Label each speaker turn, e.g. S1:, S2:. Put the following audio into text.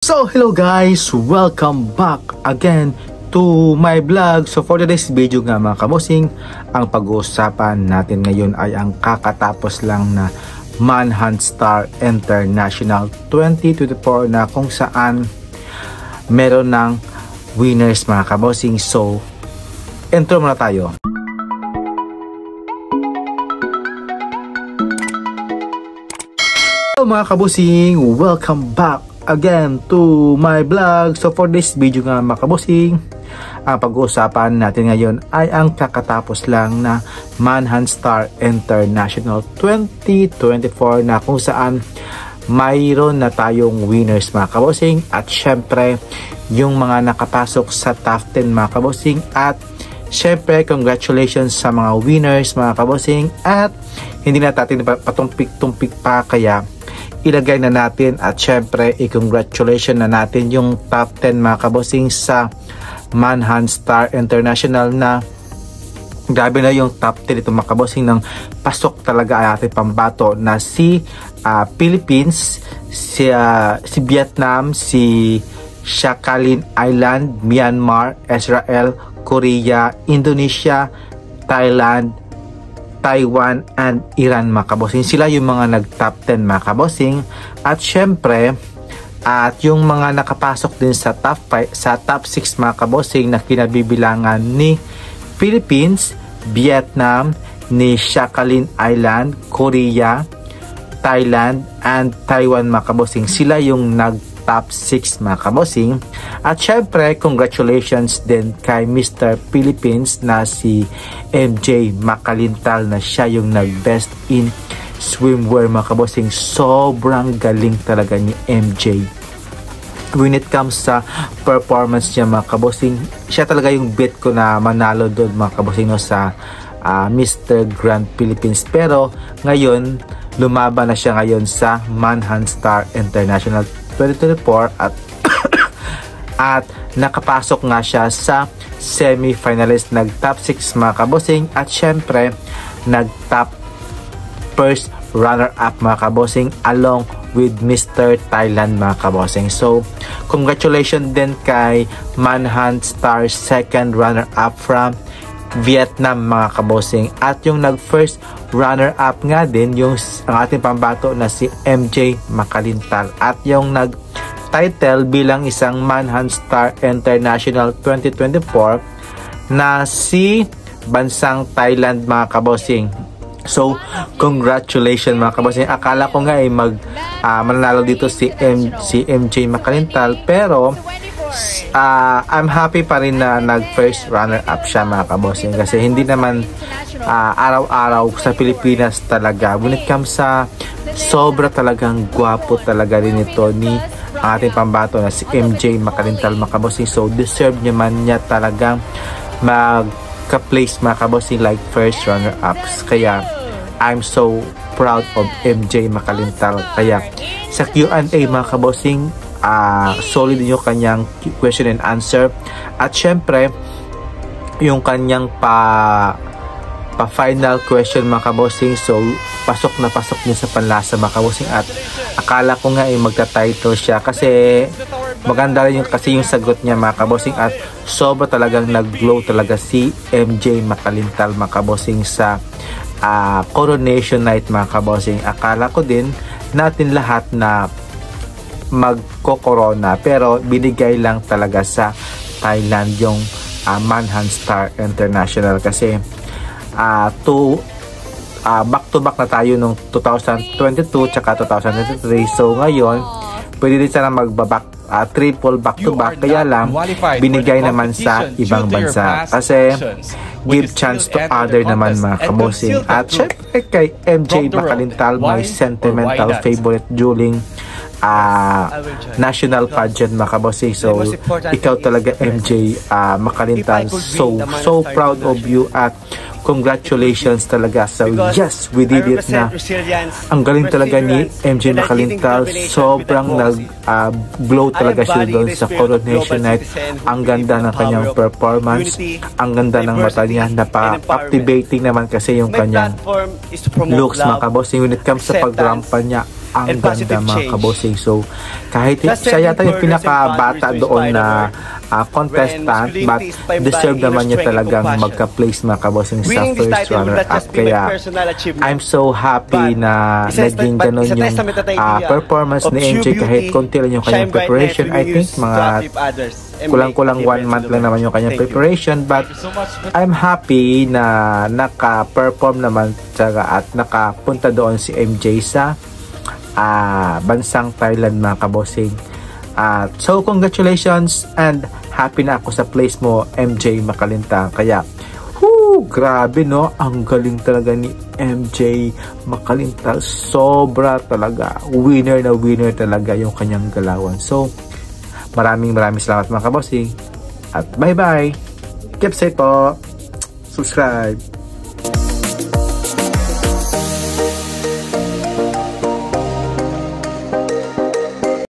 S1: So hello guys, welcome back again to my vlog. So for today's video nga mga kabosing, ang pag-uusapan natin ngayon ay ang kakatapos lang na Manhunt Star International 2024 na kung saan meron ng winners mga kabosing. So intro muna tayo. Hello mga kabosing, welcome back again to my vlog. So for this video nga mga kabosing, ang pag-uusapan natin ngayon ay ang kakatapos lang na Manhunt Star International 2024 na kung saan mayroon na tayong winners mga kabosing, at syempre yung mga nakapasok sa top 10 mga kabosing, at syempre congratulations sa mga winners mga kabosing. At hindi na natin patumpik-tumpik pa, kaya ilagay na natin at syempre i-congratulation na natin yung top 10 mga kabosing sa Manhunt Star International. Na grabe na yung top 10 ito mga kabosing, ng pasok talaga ay ating pambato na si Philippines, si Vietnam, si Sakhalin Island, Myanmar, Israel, Korea, Indonesia, Thailand, Taiwan, and Iran mga kabosing. Sila yung mga nag-top 10 mga kabosing. At syempre, at yung mga nakapasok din sa top 5, sa top 6 mga kabosing na kinabibilangan ni Philippines, Vietnam, ni Sakhalin Island, Korea, Thailand, and Taiwan mga kabosing. Sila yung nag-top 6 mga kabosing. At syempre, congratulations din kay Mr. Philippines na si MJ Makalintal, na siya yung nag-best in swimwear mga kabosing. Sobrang galing talaga ni MJ when it comes sa performance niya mga kabosing. Siya talaga yung bet ko na manalo doon mga kabosing, no, sa Mr. Grand Philippines. Pero ngayon, lumaban na siya ngayon sa Manhunt Star International 2024 at nakapasok nga siya sa semi-finalist, nag-top 6 mga kabosing, at syempre nag-top first runner-up mga kabosing along with Mr. Thailand mga kabosing. So congratulations din kay Manhunt Star second runner-up from Vietnam mga kabosing. At yung nag-first runner-up nga din yung ang ating pambato na si MJ Makalintal, at yung nag-title bilang isang Manhunt Star International 2024 na si bansang Thailand mga kabosing. So congratulations mga kabosing. Akala ko nga ay mananalo dito si MJ Makalintal, pero I'm happy pa rin na nag-first runner-up siya mga kabosing, kasi hindi naman araw-araw sa Pilipinas talaga. When it comes sa sobra talagang gwapo talaga rin ito ni ang ating pambato na si MJ Makalintal mga kabosing. So deserve naman niya talagang magka-place mga kabosing like first runner-ups. Kaya I'm so proud of MJ Makalintal. Kaya sa Q&A mga kabosing, solid din yung kanyang question and answer, at syempre yung kanyang pa-final question mga kabosing. So pasok na pasok niya sa panlasa mga kabosing, at akala ko nga ay magta-title siya kasi maganda rin yung sagot niya mga kabosing, at sobra talagang nag-glow talaga si MJ Makalintal mga kabosing sa coronation night mga kabosing. Akala ko din natin lahat na magko-corona, pero binigay lang talaga sa Thailand yung Manhunt Star International, kasi back to back na tayo nung 2022 tsaka 2023. So ngayon pwede din sana triple back to back, kaya lang binigay naman sa ibang bansa kasi give chance to other naman mga kabosing. At syempre kay MJ Makalintal, my sentimental favorite during national pageant mga kabosing. So ikaw talaga MJ Makalintal, so proud of you, at congratulations talaga. So yes, we did it na. Ang galing talaga ni MJ Makalintal. Sobrang nag-glow talaga siya doon sa coronation night. Ang ganda ng kanyang performance, ang ganda ng mata niya, napaka-captivating naman kasi yung kanyang looks mga kabosing. When it comes sa pagrampa niya, ang
S2: and
S1: ganda
S2: positive
S1: mga
S2: change.
S1: kabosing. So kahit
S2: Just
S1: siya yata yung
S2: setting
S1: pinakabata
S2: boundaries
S1: doon
S2: with
S1: na
S2: Spider-Man.
S1: contestant,
S2: When
S1: but
S2: masculinity is defined
S1: deserve
S2: by
S1: naman niya
S2: inner strength and
S1: talagang
S2: compassion.
S1: magka-place mga kabosing sa
S2: Winning this
S1: first
S2: title will
S1: runner
S2: not
S1: up.
S2: just be my
S1: Kaya
S2: personal achievement,
S1: I'm so happy
S2: but
S1: na naging ganun
S2: it's a
S1: yung
S2: testament to the idea
S1: performance
S2: of
S1: ni
S2: true
S1: MJ kahit
S2: beauty,
S1: konti lang yung
S2: shine
S1: kanyang
S2: bright
S1: preparation.
S2: light
S1: I
S2: we
S1: think
S2: use to
S1: mga
S2: uplift others and
S1: kulang-kulang
S2: make a
S1: 1 month
S2: difference in
S1: lang
S2: the
S1: naman yung
S2: world.
S1: kanyang
S2: Thank you.
S1: preparation, but I'm happy na naka-perform naman at nakapunta doon si MJ sa bansang Thailand mga kabosing. So congratulations and happy na ako sa place mo, MJ Makalintang. Kaya grabe no, ang galing talaga ni MJ Makalintang, sobra talaga, winner na winner talaga yung kanyang galawan. So maraming salamat mga kabosing at bye bye, keep safe po, subscribe.